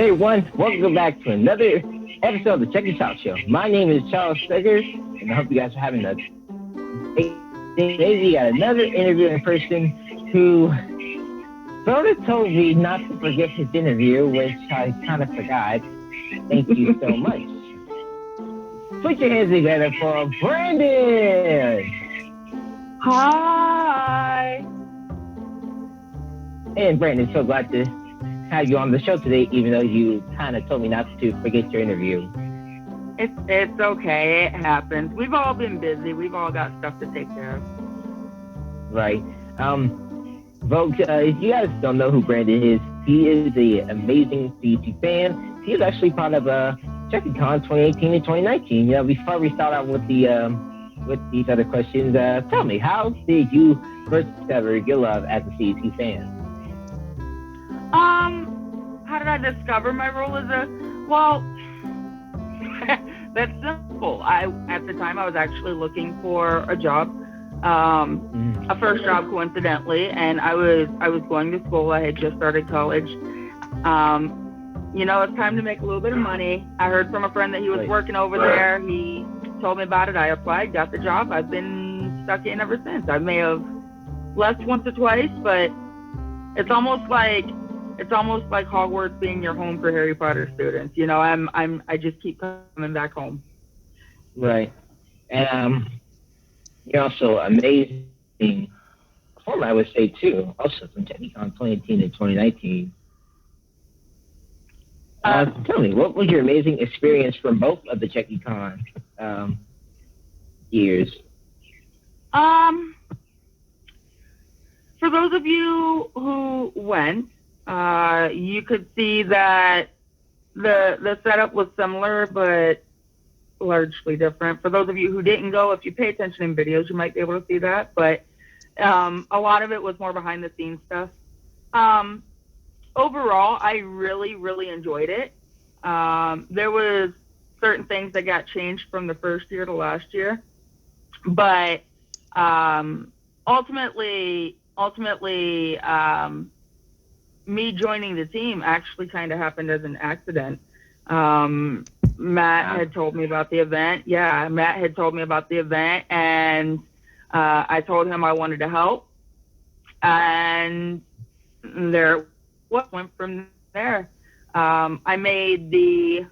Hey everyone, welcome back to another episode of the Check This Out Show. My name is Charles Steggers, and I hope you guys are having a great day. Today we got another interviewing person who sort of told me not to forget his interview, which I kind of forgot. Thank you so much. Put your hands together for Brandon! Hi! And Brandon, so glad to have you on the show today, even though you kind of told me not to forget your interview. It's okay. It happens. We've all been busy. We've all got stuff to take care of. Right. Folks, if you guys don't know who Brandon is, he is an amazing C.C.E fan. He was actually part of ConceptCheeseEntertainment 2018 and 2019. You know, before we start out with these other questions, tell me, how did you first discover your love as a C.C.E fan? How did I discover my role as well, that's simple. At the time, I was actually looking for a job, a first job coincidentally, and I was going to school. I had just started college. You know, it's time to make a little bit of money. I heard from a friend that he was working over there. He told me about it. I applied, got the job. I've been stuck in ever since. I may have left once or twice, but it's almost like Hogwarts being your home for Harry Potter students. You know, I just keep coming back home. Right. And you're also amazing performer, I would say, too, also from ConceptCheeseEntertainment 2018 and 2019. Tell me, what was your amazing experience from both of the ConceptCheeseEntertainment years? For those of you who went, you could see that the setup was similar, but largely different. For those of you who didn't go, if you pay attention in videos, you might be able to see that. But a lot of it was more behind the scenes stuff. Overall, I really, really enjoyed it. There was certain things that got changed from the first year to last year, but ultimately, me joining the team actually kind of happened as an accident. Matt had told me about the event. Yeah, Matt had told me about the event, and I told him I wanted to help. And there what went from there. I made the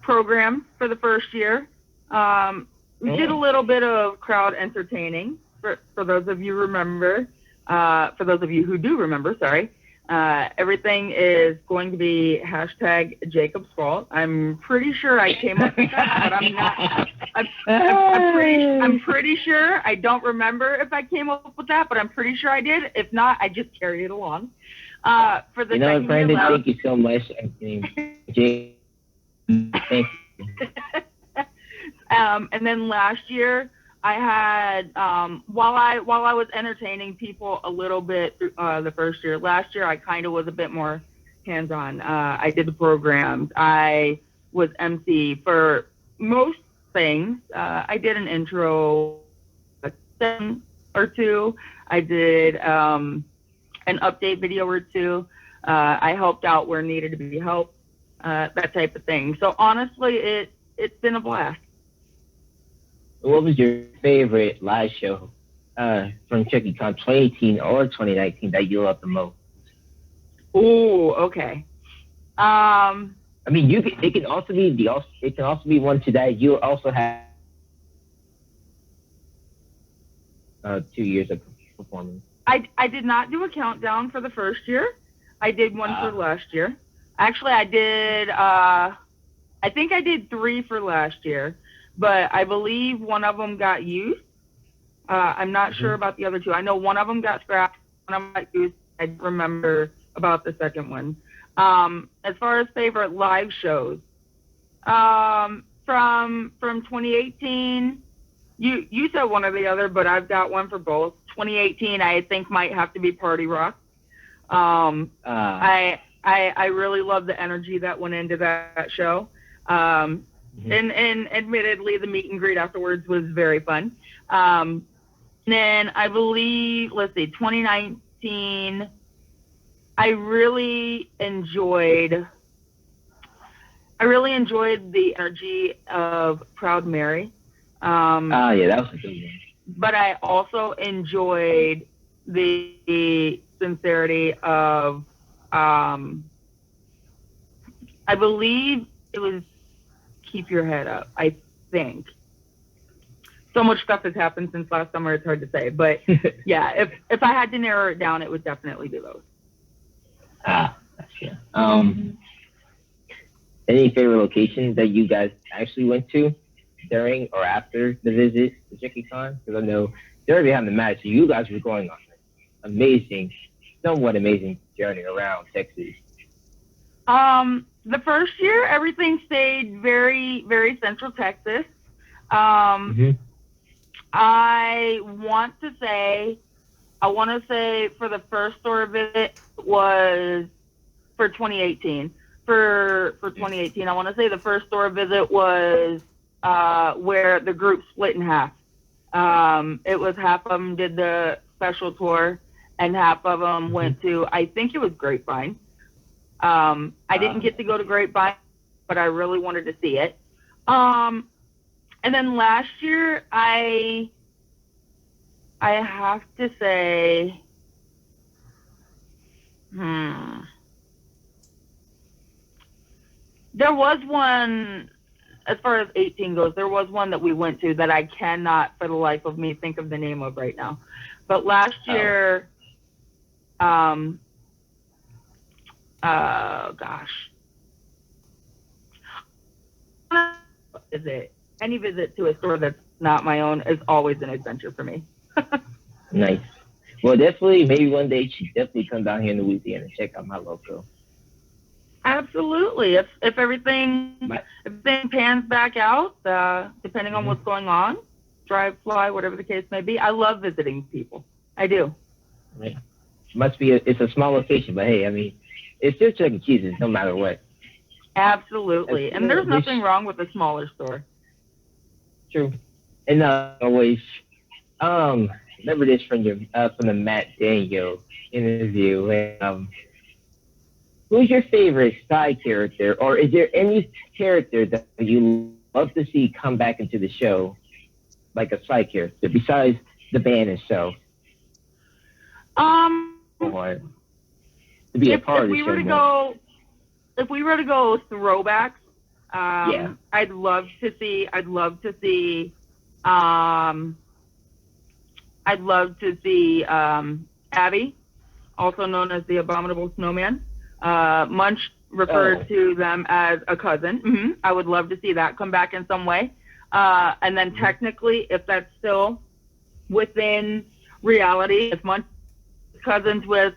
program for the first year. Did a little bit of crowd entertaining for those of you remember. For those of you who do remember, sorry. Everything is going to be hashtag Jacob's fault. I'm pretty sure I came up with that, but I'm not. I'm pretty sure. I don't remember if I came up with that, but I'm pretty sure I did. If not, I just carried it along. For the second Brandon, year, thank you so much. Thank you. And then last year, I had while I was entertaining people a little bit the first year. Last year, I kind of was a bit more hands-on. I did the programs. I was MC for most things. I did an intro or two. I did an update video or two. I helped out where needed to be helped. That type of thing. So honestly, it's been a blast. What was your favorite live show from ConceptCheeseEntertainment 2018 or 2019 that you loved the most? Oh, okay. I mean, it can also be one today. You also have 2 years of performance. I did not do a countdown for the first year. I did one for last year. Actually, I did. I think I did 3 for last year. But I believe one of them got used. I'm not sure about the other 2. I know one of them got scrapped, one of them got used. I don't remember about the second one. As far as favorite live shows, from 2018, you said one or the other, but I've got one for both. 2018, I think might have to be Party Rock. I really love the energy that went into that show. And admittedly, the meet and greet afterwards was very fun. Then I believe, 2019, I really enjoyed I really enjoyed the energy of Proud Mary. Yeah, that was a good one. But I also enjoyed the sincerity of, I believe it was Keep Your Head Up, I think. So much stuff has happened since last summer, it's hard to say. But yeah, if I had to narrow it down, it would definitely be those. Gotcha. Any favorite locations that you guys actually went to during or after the visit to JickieCon? Because I know they're behind the match, so you guys were going on an amazing, somewhat amazing journey around Texas. The first year, everything stayed very, very central Texas. I want to say for the first store visit was for 2018. For 2018, I want to say the first store visit was where the group split in half. It was half of them did the special tour, and half of them went to, I think it was Grapevine. I didn't get to go to Grapevine, but I really wanted to see it. And then last year, I have to say, there was one, as far as 18 goes, there was one that we went to that I cannot for the life of me think of the name of right now. But last year, any visit to a store that's not my own is always an adventure for me. Nice. Well, definitely, maybe one day you should definitely come down here in Louisiana and check out my local. Absolutely. If everything pans back out, depending on what's going on, drive, fly, whatever the case may be. I love visiting people. I do. Right. It's a small location, but hey, I mean, it's still Chuck E. Cheese's no matter what. Absolutely. And there's nothing wrong with a smaller store. True. And always, remember this from the Matt Daniel interview. Who's your favorite side character, or is there any character that you love to see come back into the show, like a side character besides the band itself? Or to be a part of the show. If we were to go throwbacks, I'd love to see Abby, also known as the Abominable Snowman. Munch referred to them as a cousin. I would love to see that come back in some way. And then technically, if that's still within reality, if Munch is cousins with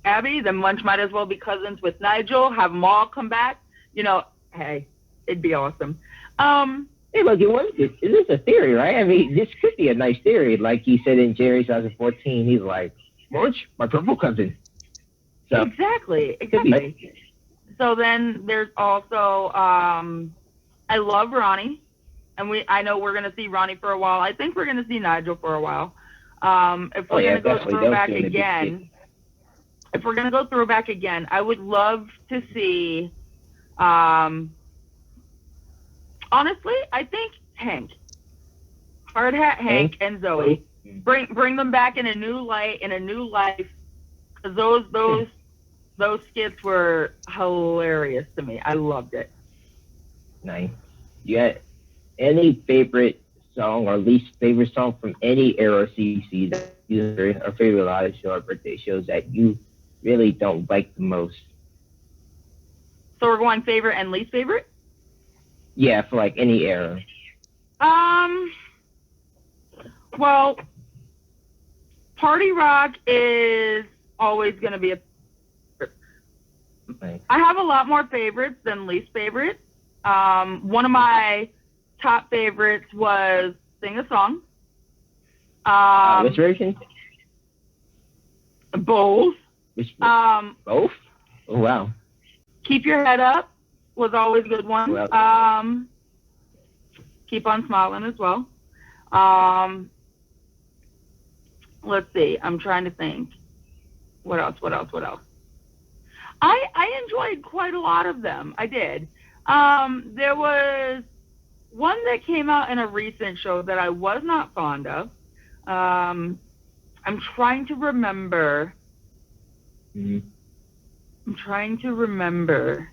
Abby, then Munch might as well be cousins with Nigel, have them all come back. Hey, it'd be awesome. Hey, look, is this a theory, right? I mean, this could be a nice theory. Like he said in Jerry 2014, he's like, Munch, my purple cousin. So, exactly. So then there's also, I love Ronnie, and I know we're going to see Ronnie for a while. I think we're going to see Nigel for a while. If we're going to go throwback again, I would love to see, honestly, I think Hank, Hard Hat Hank and Zoe, bring them back in a new light, in a new life. Those skits were hilarious to me. I loved it. Nice. You got any favorite song or least favorite song from any era of CC that you heard, or favorite live show or birthday shows that you really don't like the most? So we're going favorite and least favorite? Yeah, for like any era. Well, Party Rock is always going to be a favorite. Nice. I have a lot more favorites than least favorites. One of my top favorites was Sing a Song. Which version? Both. Both? Oh, wow. Keep Your Head Up was always a good one. Well, Keep on Smiling as well. Let's see. I'm trying to think. What else? I enjoyed quite a lot of them. I did. There was one that came out in a recent show that I was not fond of. I'm trying to remember. Mm-hmm. I'm trying to remember.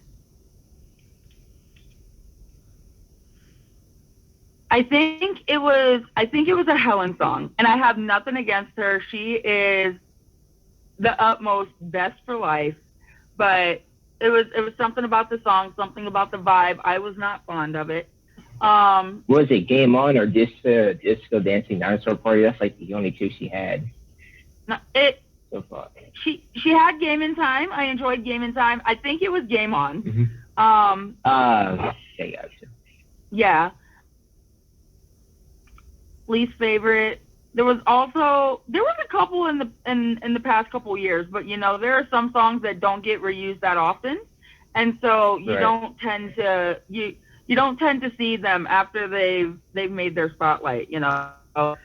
I think it was a Helen song, and I have nothing against her. She is the utmost best for life, but it was something about the song, something about the vibe. I was not fond of it. Was it Game On or Disco Dancing Dinosaur Party? That's like the only two she had so far. She had Game in Time. I enjoyed Game in Time. I think it was Game On. Mm-hmm. Okay, gotcha. Yeah. Least favorite. There was a couple in the past couple years, but you know, there are some songs that don't get reused that often, and so you don't tend to you don't tend to see them after they've made their spotlight. You know, the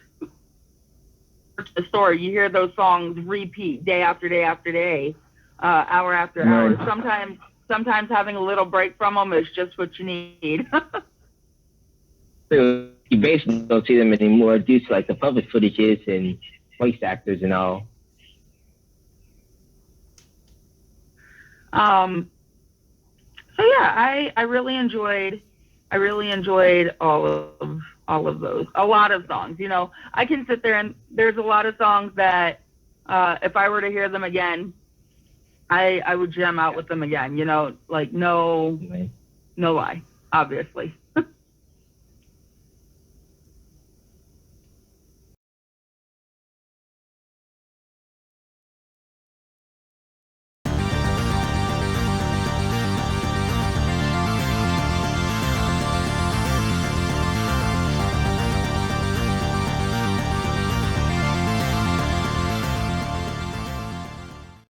store, you hear those songs repeat day after day after day, hour after hour. Sometimes having a little break from them is just what you need. So you basically don't see them anymore due to like the public footages and voice actors and all. So yeah, I really enjoyed all of those. A lot of songs, you know, I can sit there and there's a lot of songs that if I were to hear them again, I would jam out with them again, you know, like no lie, obviously.